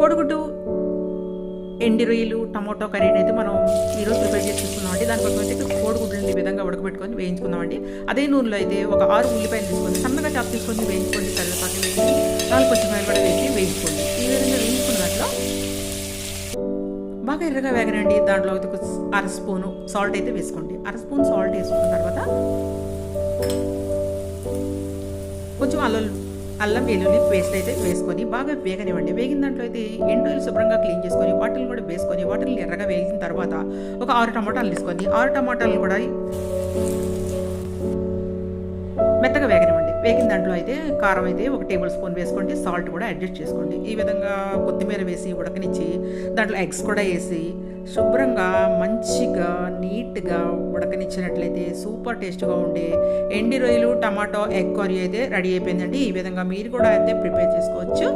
కోడిగుడ్డు, ఎండి రొయ్యలు, టమాటో కర్రీని అయితే మనం ఈరోజు ప్రిపేర్ చేసి తీసుకున్నామండి. దానికోసం అయితే కోడిగుడ్లని ఈ విధంగా ఉడకబెట్టుకొని వేయించుకుందామండి. అదే నూనెలో అయితే ఒక 6 ఉల్లిపాయలు తీసుకొని సన్నగా చాప్ తీసుకొని వేయించుకోండి. కరివేపాకు వేసి 4 పచ్చిమిరపకాయలు కూడా వేసి వేయించుకోండి. ఈ విధంగా వేయించుకున్న దాంట్లో బాగా ఎర్రగా వేగనండి. దాంట్లో ఒక 1/2 స్పూను సాల్ట్ అయితే వేసుకోండి. 1/2 స్పూన్ సాల్ట్ వేసుకున్న తర్వాత కొంచెం అల్లం వెల్లుల్లి పేస్ట్ అయితే వేసుకొని బాగా వేగనివ్వండి. వేగిన దాంట్లో అయితే ఎండులు శుభ్రంగా క్లీన్ చేసుకొని వాటిని కూడా వేసుకొని వాటిని ఎర్రగా వేగిన తర్వాత ఒక 6 టమాటాలు తీసుకొని 6 టమాటాలు కూడా మెత్తగా వేగనివ్వండి. వేగిన దాంట్లో అయితే కారం అయితే 1 టేబుల్ స్పూన్ వేసుకోండి. సాల్ట్ కూడా అడ్జస్ట్ చేసుకోండి. ఈ విధంగా కొత్తిమీర వేసి ఉడకనిచ్చి దాంట్లో ఎగ్స్ కూడా వేసి శుభ్రంగా మంచిగా నీట్గా ఉడకనిచ్చినట్లయితే సూపర్ టేస్ట్గా ఉండే ఎండి రొయ్యలు, టమాటో, ఎగ్ కర్రీ అయితే రెడీ అయిపోయిందండి. ఈ విధంగా మీరు కూడా అయితే ప్రిపేర్ చేసుకోవచ్చు.